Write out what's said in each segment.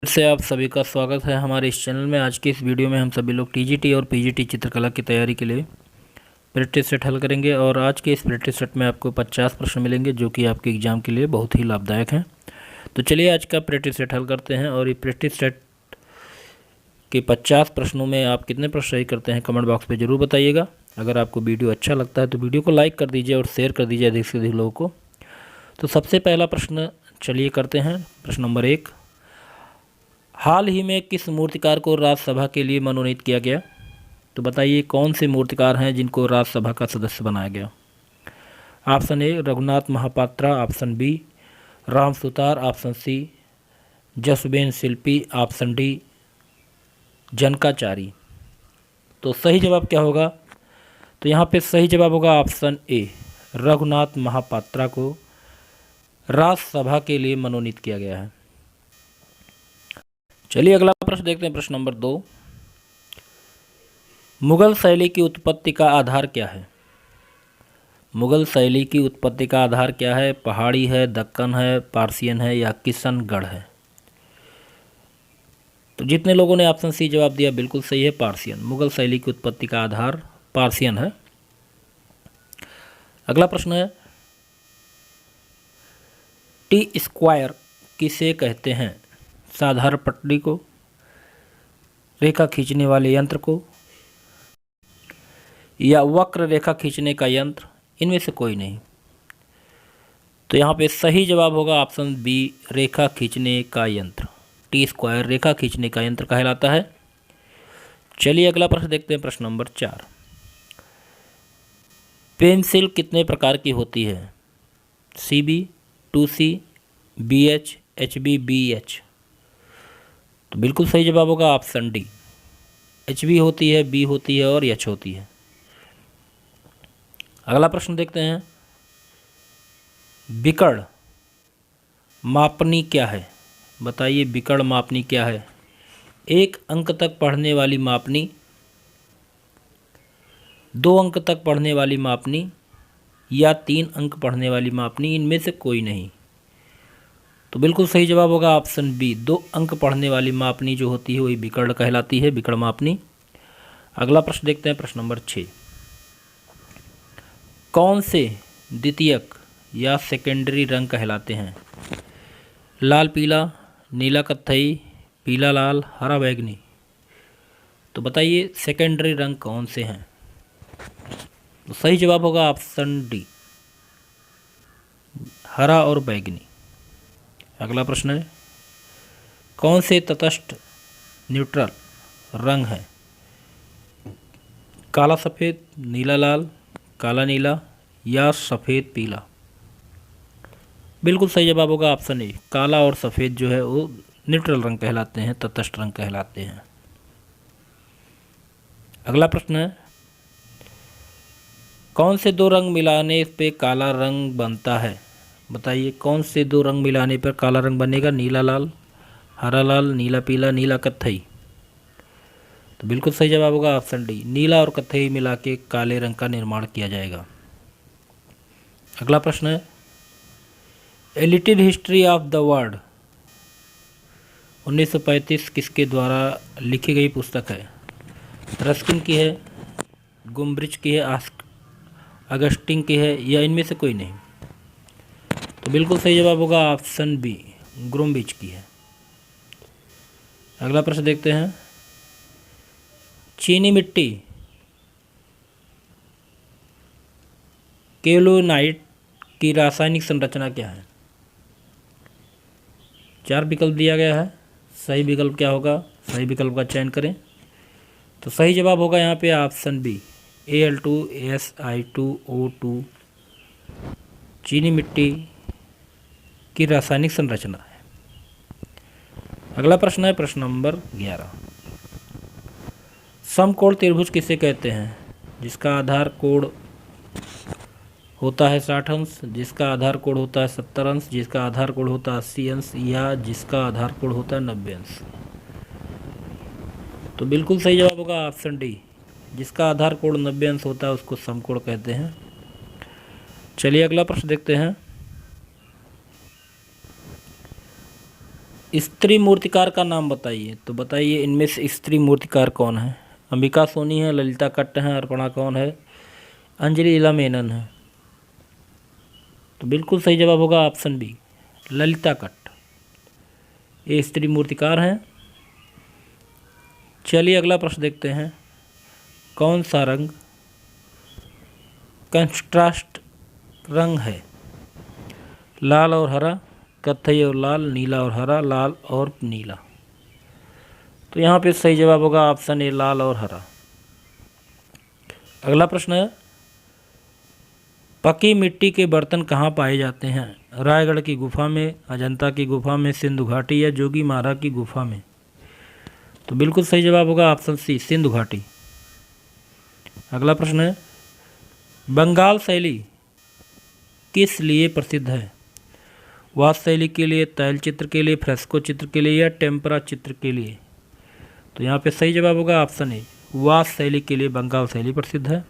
फिर से आप सभी का स्वागत है हमारे इस चैनल में। आज की इस वीडियो में हम सभी लोग टीजीटी और पीजीटी चित्रकला की तैयारी के लिए प्रैक्टिस सेट हल करेंगे और आज के इस प्रैक्टिस सेट में आपको 50 प्रश्न मिलेंगे जो कि आपके एग्ज़ाम के लिए बहुत ही लाभदायक हैं। तो चलिए आज का प्रैक्टिस सेट हल करते हैं और ये प्रैक्टिस सेट के 50 प्रश्नों में आप कितने प्रश्न सही करते हैं कमेंट बॉक्स पर ज़रूर बताइएगा। अगर आपको वीडियो अच्छा लगता है तो वीडियो को लाइक कर दीजिए और शेयर कर दीजिए अधिक से अधिक लोगों को। तो सबसे पहला प्रश्न चलिए करते हैं। प्रश्न नंबर 1, हाल ही में किस मूर्तिकार को राज्यसभा के लिए मनोनीत किया गया? तो बताइए कौन से मूर्तिकार हैं जिनको राज्यसभा का सदस्य बनाया गया? Option A Raghunath Mahapatra, option B Ram Sutar, option C Jasben Shilpi, option D Janakachari. तो सही जवाब क्या होगा? तो यहाँ पे सही जवाब होगा ऑप्शन ए, रघुनाथ महापात्रा को राज्यसभा के लिए मनोनीत किया गया है। चलिए अगला प्रश्न देखते हैं। प्रश्न नंबर 2, मुगल शैली की उत्पत्ति का आधार क्या है? मुगल शैली की उत्पत्ति का आधार क्या है? पहाड़ी है, दक्कन है, पार्सियन है या किशनगढ़ है? तो जितने लोगों ने ऑप्शन सी जवाब दिया बिल्कुल सही है, पार्सियन। मुगल शैली की उत्पत्ति का आधार पार्सियन है। अगला प्रश्न है, टी स्क्वायर किसे कहते हैं? साधारण पटरी को, रेखा खींचने वाले यंत्र को या वक्र रेखा खींचने का यंत्र? इनमें से कोई नहीं। तो यहाँ पे सही जवाब होगा ऑप्शन बी, रेखा खींचने का यंत्र। टी स्क्वायर रेखा खींचने का यंत्र कहलाता है। चलिए अगला प्रश्न देखते हैं। प्रश्न नंबर 4, पेंसिल कितने प्रकार की होती है? CB, 2C, BH, HB, BH? तो बिल्कुल सही जवाब होगा ऑप्शन डी, HB होती है, B होती है और H होती है। अगला प्रश्न देखते हैं, विकर्ण मापनी क्या है? बताइए विकर्ण मापनी क्या है? 1 अंक तक पढ़ने वाली मापनी, 2 अंक तक पढ़ने वाली मापनी या 3 अंक पढ़ने वाली मापनी? इनमें से कोई नहीं। तो बिल्कुल सही जवाब होगा ऑप्शन बी, 2 अंक पढ़ने वाली मापनी जो होती है वही विकर्ण कहलाती है, विकर्ण मापनी। अगला प्रश्न देखते हैं। प्रश्न नंबर 6, कौन से द्वितीयक या सेकेंडरी रंग कहलाते हैं? लाल पीला, नीला कत्थई, पीला लाल, हरा बैगनी? तो बताइए सेकेंडरी रंग कौन से हैं? तो सही जवाब होगा ऑप्शन डी, हरा और बैगनी। अगला प्रश्न है, कौन से तटस्थ न्यूट्रल रंग है? काला सफ़ेद, नीला लाल, काला नीला या सफ़ेद पीला? बिल्कुल सही जवाब होगा ऑप्शन ए, काला और सफ़ेद जो है वो न्यूट्रल रंग कहलाते हैं, तटस्थ रंग कहलाते हैं। अगला प्रश्न है, कौन से 2 रंग मिलाने पे काला रंग बनता है? बताइए कौन से 2 रंग मिलाने पर काला रंग बनेगा? नीला लाल, हरा लाल, नीला पीला, नीला कत्थई? तो बिल्कुल सही जवाब होगा ऑप्शन डी, नीला और कत्थई मिला के काले रंग का निर्माण किया जाएगा। अगला प्रश्न है, a little history of the world 1935 किसके द्वारा लिखी गई पुस्तक है? रस्किन की है, गुम्ब्रिज की है, अगस्टिन की है या इनमें से कोई नहीं? तो बिल्कुल सही जवाब होगा ऑप्शन बी, ग्रोम्ब्रिज की है। अगला प्रश्न देखते हैं, चीनी मिट्टी केलोनाइट की रासायनिक संरचना क्या है? 4 विकल्प दिया गया है, सही विकल्प क्या होगा? सही विकल्प का चयन करें। तो सही जवाब होगा यहाँ पे ऑप्शन बी, Al2Si2O2 चीनी मिट्टी की रासायनिक संरचना है। अगला प्रश्न है प्रश्न नंबर 11, समकोण त्रिभुज किसे कहते हैं? जिसका आधार कोण होता है 60 अंश, जिसका आधार कोण होता है 70 अंश, जिसका आधार कोण होता है 80 अंश या जिसका आधार कोण होता है 90 अंश? तो बिल्कुल सही जवाब होगा ऑप्शन डी, जिसका आधार कोण 90 अंश होता है उसको समकोण कहते हैं। चलिए अगला प्रश्न देखते हैं, स्त्री मूर्तिकार का नाम बताइए। तो बताइए इनमें से स्त्री मूर्तिकार कौन है। अंबिका सोनी है, ललिता कट्ट है, अर्पणा कौन है, अंजलि इला मेनन है। तो बिल्कुल सही जवाब होगा ऑप्शन बी, ललिता कट्ट, ये स्त्री मूर्तिकार हैं। चलिए अगला प्रश्न देखते हैं। कौन सा रंग कंट्रास्ट रंग है। लाल और हरा, कत्थई और लाल, नीला और हरा, लाल और नीला। तो यहाँ पे सही जवाब होगा ऑप्शन ए, लाल और हरा। अगला प्रश्न है, पकी मिट्टी के बर्तन कहाँ पाए जाते हैं। रायगढ़ की गुफा में, अजंता की गुफा में, सिंधु घाटी या जोगी मारा की गुफा में। तो बिल्कुल सही जवाब होगा ऑप्शन सी, सिंधु घाटी। अगला प्रश्न है, बंगाल शैली किस लिए प्रसिद्ध है। वास्तु शैली के लिए, तैल चित्र के लिए, फ्रेस्को चित्र के लिए या टेम्परा चित्र के लिए। तो यहाँ पे सही जवाब होगा ऑप्शन ए, वास्तु शैली के लिए बंगाल शैली प्रसिद्ध है।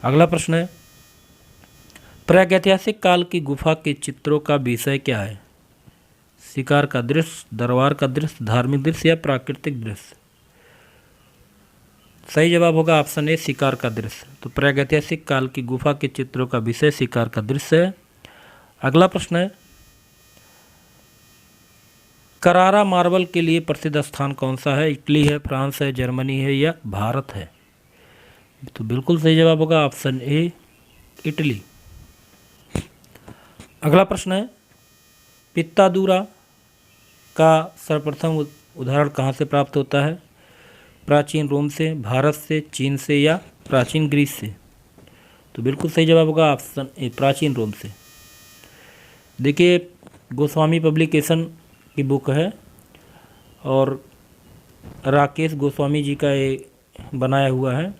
अगला प्रश्न है, प्रागैतिहासिक काल की गुफा के चित्रों का विषय क्या है। शिकार का दृश्य, दरबार का दृश्य, धार्मिक दृश्य या प्राकृतिक दृश्य। सही जवाब होगा ऑप्शन ए, शिकार का दृश्य। तो प्रागैतिहासिक काल की गुफा के चित्रों का विषय शिकार का दृश्य है। अगला प्रश्न है, करारा मार्बल के लिए प्रसिद्ध स्थान कौन सा है। इटली है, फ्रांस है, जर्मनी है या भारत है। तो बिल्कुल सही जवाब होगा ऑप्शन ए, इटली। अगला प्रश्न है, पित्तादुरा का सर्वप्रथम उदाहरण कहाँ से प्राप्त होता है। प्राचीन रोम से, भारत से, चीन से या प्राचीन ग्रीस से। तो बिल्कुल सही जवाब होगा ऑप्शन ए, प्राचीन रोम से। देखिए गोस्वामी पब्लिकेशन की बुक है और राकेश गोस्वामी जी का ये बनाया हुआ है।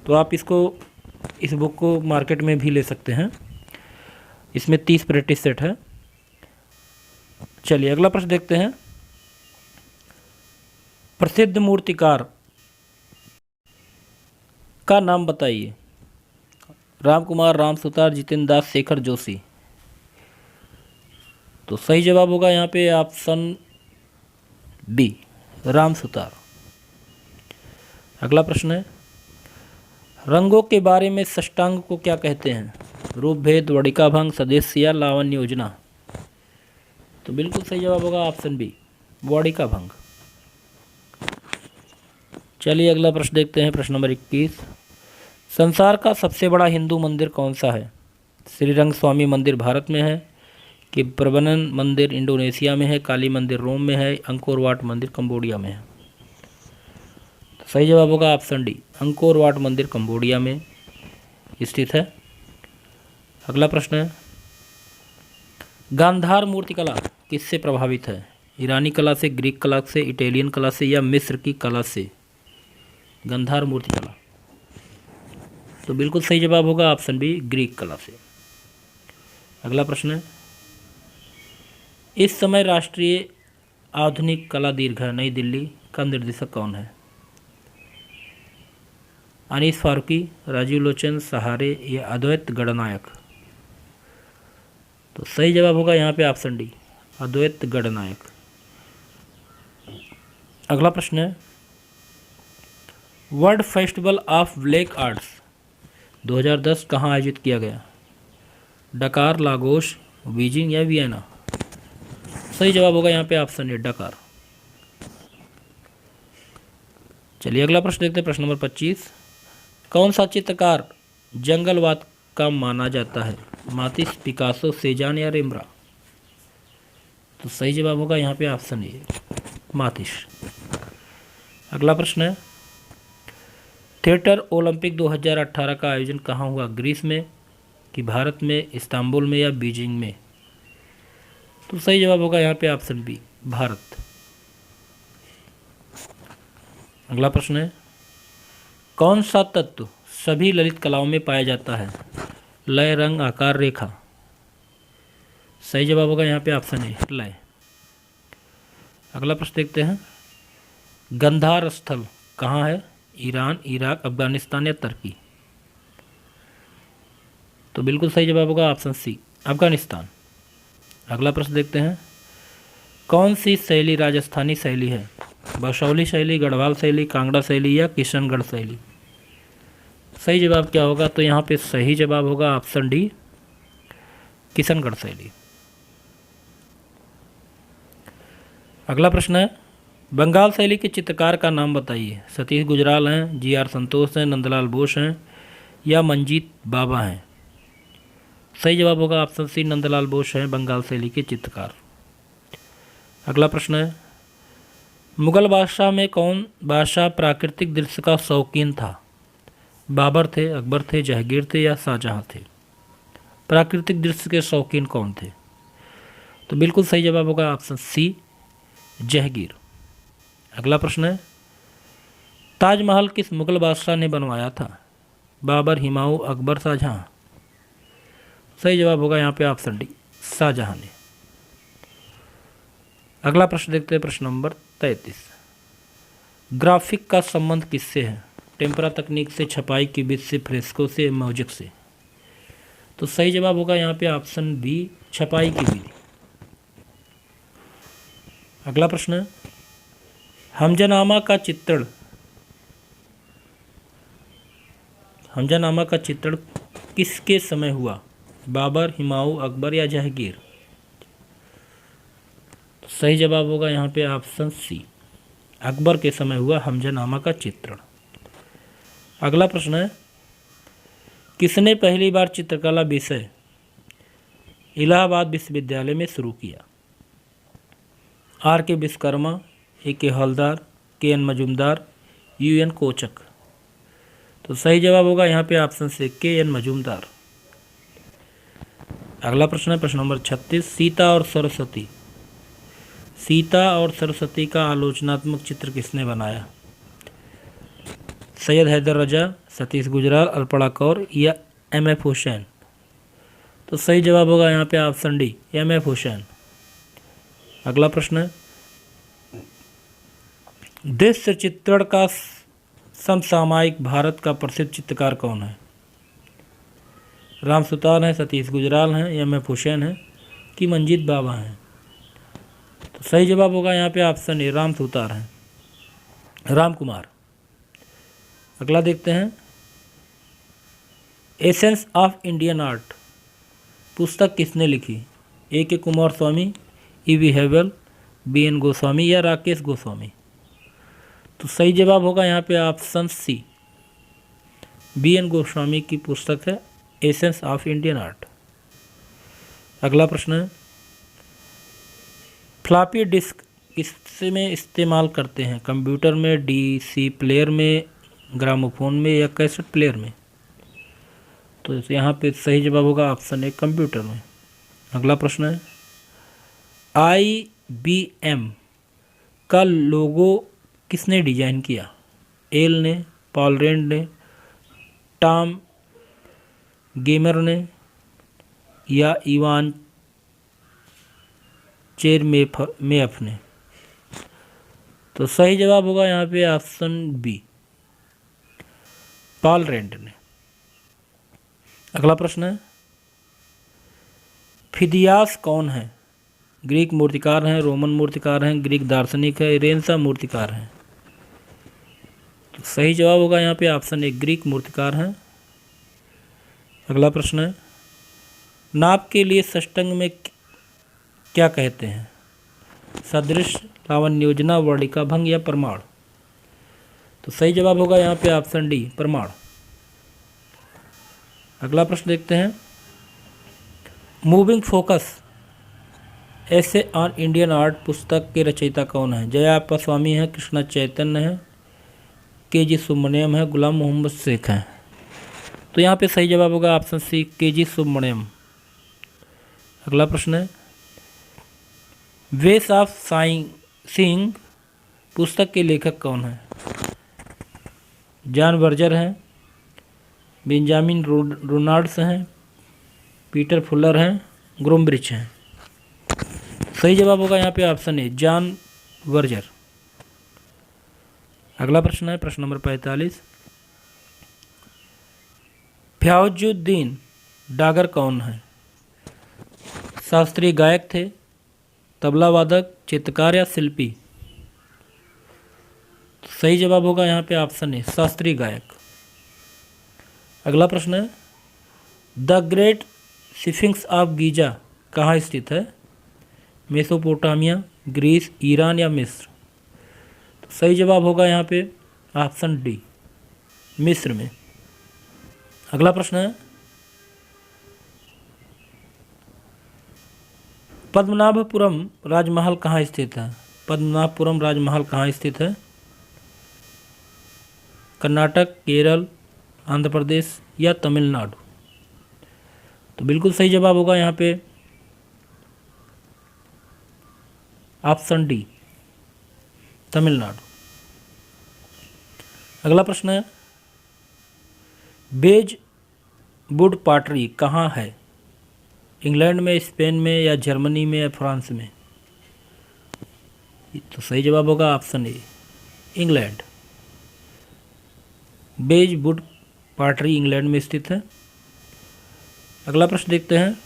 तो आप इस बुक को मार्केट में भी ले सकते हैं। इसमें 30 प्रैक्टिस सेट है। चलिए अगला प्रश्न देखते हैं। प्रसिद्ध मूर्तिकार का नाम बताइए। राम कुमार, राम सुतार, जितेंद्र दास, शेखर जोशी। तो सही जवाब होगा यहाँ पे ऑप्शन बी, राम सुतार। अगला प्रश्न है, रंगों के बारे में षष्टांग को क्या कहते हैं। रूप भेद, वडिका भंग, सदस्य या लावण्य योजना। तो बिल्कुल सही जवाब होगा ऑप्शन बी, वडिका भंग। चलिए अगला प्रश्न देखते हैं। प्रश्न नंबर 21, संसार का सबसे बड़ा हिंदू मंदिर कौन सा है। श्रीरंग स्वामी मंदिर भारत में है, कि प्रबनन मंदिर इंडोनेशिया में है, काली मंदिर रोम में है, अंकोर वाट मंदिर कंबोडिया में है। तो सही जवाब होगा ऑप्शन डी, अंकोर वाट मंदिर कंबोडिया में स्थित है। अगला प्रश्न है, गांधार मूर्तिकला किससे प्रभावित है। ईरानी कला से, ग्रीक कला से, इटालियन कला से या मिस्र की कला से। गांधार मूर्तिकला। तो बिल्कुल सही जवाब होगा ऑप्शन बी, ग्रीक कला से। अगला प्रश्न है, इस समय राष्ट्रीय आधुनिक कला दीर्घा नई दिल्ली का निर्देशक कौन है। अनीस फारूकी, राजीव लोचन, सहारे या अद्वैत गणनायक। तो सही जवाब होगा यहाँ पे ऑप्शन डी, अद्वैत गणनायक। अगला प्रश्न है, world festival of black arts 2010 कहाँ आयोजित किया गया। डकार, लागोस, बीजिंग या वियना। सही जवाब होगा यहाँ पे ऑप्शन ए, डकार। चलिए अगला प्रश्न देखते हैं। प्रश्न नंबर 25, कौन सा चित्रकार जंगलवाद का माना जाता है। मातिस, पिकासो, सेजान या रेम्ब्रा। तो सही जवाब होगा यहाँ पे ऑप्शन ए, मातिस। अगला प्रश्न है, थिएटर ओलंपिक 2018 का आयोजन कहाँ हुआ। ग्रीस में, कि भारत में, इस्तांबुल में या बीजिंग में। तो सही जवाब होगा यहाँ पे ऑप्शन बी, भारत। अगला प्रश्न है, कौन सा तत्व सभी ललित कलाओं में पाया जाता है। लय, रंग, आकार, रेखा। सही जवाब होगा यहाँ पे ऑप्शन ए, लय। अगला प्रश्न देखते हैं, गंधार स्थल कहाँ है। ईरान, इराक, अफगानिस्तान या तुर्की। तो बिल्कुल सही जवाब होगा ऑप्शन सी, अफगानिस्तान। अगला प्रश्न देखते हैं, कौन सी शैली राजस्थानी शैली है? बसौली शैली, गढ़वाल शैली, कांगड़ा शैली या किशनगढ़ शैली? सही जवाब क्या होगा? तो यहाँ पे सही जवाब होगा ऑप्शन डी, किशनगढ़ शैली। अगला प्रश्न है, बंगाल शैली के चित्रकार का नाम बताइए। सतीश गुजराल हैं, जी आर संतोष हैं, नंदलाल बोस हैं या मंजीत बाबा हैं? सही जवाब होगा ऑप्शन सी, नंदलाल बोस हैं बंगाल शैली के चित्रकार। अगला प्रश्न है, मुगल बादशाह में कौन बादशाह प्राकृतिक दृश्य का शौकीन था? बाबर थे, अकबर थे, जहांगीर थे या शाहजहां थे? प्राकृतिक दृश्य के शौकीन कौन थे? तो बिल्कुल सही जवाब होगा ऑप्शन सी, जहांगीर। अगला प्रश्न है, ताजमहल किस मुगल बादशाह ने बनवाया था? बाबर, हुमायूं, अकबर, शाहजहां? सही जवाब होगा यहाँ पे ऑप्शन डी, शाहजहां ने। अगला प्रश्न देखते हैं, प्रश्न नंबर 33। ग्राफिक का संबंध किससे है? टेम्परा तकनीक से, छपाई की विधि से, फ्रेस्को से, मोज़ेक से? तो सही जवाब होगा यहाँ पे ऑप्शन बी, छपाई की विधि। अगला प्रश्न है, हमजानामा का चित्रण किसके समय हुआ? बाबर, हुमायूं, अकबर या जहांगीर? सही जवाब होगा यहाँ पे ऑप्शन सी, अकबर के समय हुआ हमजानामा का चित्रण। अगला प्रश्न है, किसने पहली बार चित्रकला विषय इलाहाबाद विश्वविद्यालय में शुरू किया? आर के विश्वकर्मा, ए के हवलदार, के एन मजूमदार, यू एन कोचक? तो सही जवाब होगा यहाँ पे ऑप्शन से, के एन मजूमदार। अगला प्रश्न है, प्रश्न नंबर 36। सीता और सरस्वती का आलोचनात्मक चित्र किसने बनाया? सैयद हैदर रजा, सतीश गुजराल, अल्पड़ा कौर या एम एफ हुसैन? तो सही जवाब होगा यहाँ पे option D, M F Husain. अगला प्रश्न है, दृश्य चित्रण का समसामयिक भारत का प्रसिद्ध चित्रकार कौन है? राम सुतार हैं, सतीश गुजराल हैं, एम एफ हुसैन हैं कि मंजीत बाबा हैं? तो सही जवाब होगा यहाँ पे ऑप्शन ए, राम सुतार हैं, राम कुमार। अगला देखते हैं, एसेंस ऑफ इंडियन आर्ट पुस्तक किसने लिखी? A K Kumar Swami, E V Havell, B N Goswami या राकेश गोस्वामी? तो सही जवाब होगा यहाँ पे option C, B N Goswami की पुस्तक है एसेंस ऑफ इंडियन आर्ट। अगला प्रश्न है, फ्लॉपी डिस्क किसमें इस्तेमाल करते हैं? कंप्यूटर में, डीसी प्लेयर में, ग्रामोफोन में या कैसेट प्लेयर में? तो यहाँ पे सही जवाब होगा ऑप्शन ए, कंप्यूटर में। अगला प्रश्न है, IBM का लोगो किसने डिजाइन किया? एल ने, पॉल रेंड ने, टॉम गेमर ने या इवान चेरमेफ ने? तो सही जवाब होगा यहाँ पे ऑप्शन बी, पॉल रेंड ने। अगला प्रश्न है, फिदियास कौन है? ग्रीक मूर्तिकार हैं, रोमन मूर्तिकार हैं, ग्रीक दार्शनिक है, रेनेसां मूर्तिकार हैं? तो सही जवाब होगा यहाँ पे ऑप्शन ए, ग्रीक मूर्तिकार हैं। अगला प्रश्न है, नाप के लिए षष्टंग में क्या कहते हैं? सदृश, लावण्य योजना, वर्णिका भंग या प्रमाण? तो सही जवाब होगा यहाँ पे ऑप्शन डी, प्रमाण। अगला प्रश्न देखते हैं, मूविंग फोकस ऐसे ऑन इंडियन आर्ट पुस्तक के रचयिता कौन है? जयाप्पा स्वामी है, कृष्णा चैतन्य है, के.जी. सुब्रमण्यम है, गुलाम मोहम्मद शेख हैं? तो यहाँ पे सही जवाब होगा ऑप्शन सी, के.जी. सुब्रमण्यम। अगला प्रश्न है, वेस ऑफ सिंह पुस्तक के लेखक कौन है? जॉन बर्जर हैं, बेंजामिन रोनाल्ड्स हैं, पीटर फुलर हैं, ग्रोमब्रिच हैं? सही जवाब होगा यहाँ पे ऑप्शन ए, जॉन बर्जर। अगला प्रश्न है, प्रश्न नंबर 45। फ्याजुद्दीन डागर कौन है? शास्त्रीय गायक थे, तबला वादक, चित्रकार या शिल्पी? तो सही जवाब होगा यहाँ पे ऑप्शन ए, शास्त्रीय गायक। अगला प्रश्न है, the great sphinx of Giza कहाँ स्थित है? मेसोपोटामिया, ग्रीस, ईरान या मिस्र? तो सही जवाब होगा यहाँ पे ऑप्शन डी, मिस्र में। अगला प्रश्न है, पद्मनाभपुरम राजमहल कहाँ स्थित है? पद्मनाभपुरम राजमहल कहाँ स्थित है? कर्नाटक, केरल, आंध्र प्रदेश या तमिलनाडु? तो बिल्कुल सही जवाब होगा यहाँ पे ऑप्शन डी, तमिलनाडु। अगला प्रश्न है, बेज वुड पॉटरी कहाँ है? इंग्लैंड में, स्पेन में या जर्मनी में या फ्रांस में? तो सही जवाब होगा ऑप्शन ए, इंग्लैंड। बेज वुड पॉटरी इंग्लैंड में स्थित है। अगला प्रश्न देखते हैं,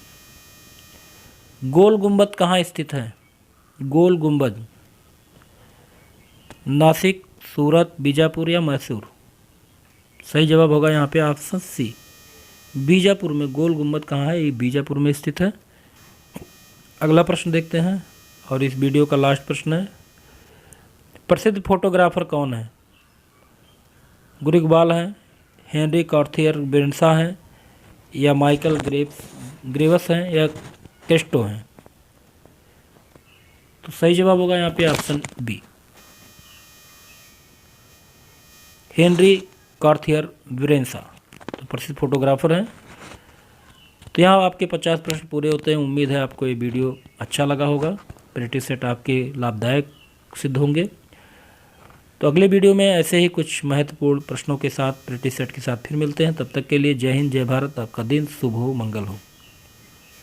गोल गुंबद कहाँ स्थित है? गोल गुंबद नासिक, सूरत, बीजापुर या मैसूर? सही जवाब होगा यहाँ पे ऑप्शन सी, बीजापुर में। गोल गुंबद कहाँ है? ये बीजापुर में स्थित है। अगला प्रश्न देखते हैं और इस वीडियो का लास्ट प्रश्न है, प्रसिद्ध फोटोग्राफर कौन है? गुरिगबाल है, हेनरी कॉर्थियर बेरेंसा है या माइकल ग्रेवस हैं या केस्टो हैं? तो सही जवाब होगा यहाँ पे ऑप्शन बी, हेनरी कॉर्थियर बेरेंसा तो प्रसिद्ध फोटोग्राफर हैं। तो यहाँ आपके 50 प्रश्न पूरे होते हैं। उम्मीद है आपको ये वीडियो अच्छा लगा होगा, प्रैक्टिस सेट आपके लाभदायक सिद्ध होंगे। तो अगले वीडियो में ऐसे ही कुछ महत्वपूर्ण प्रश्नों के साथ, प्रैक्टिस सेट के साथ फिर मिलते हैं। तब तक के लिए जय हिंद, जय भारत। आपका दिन शुभ हो, मंगल हो।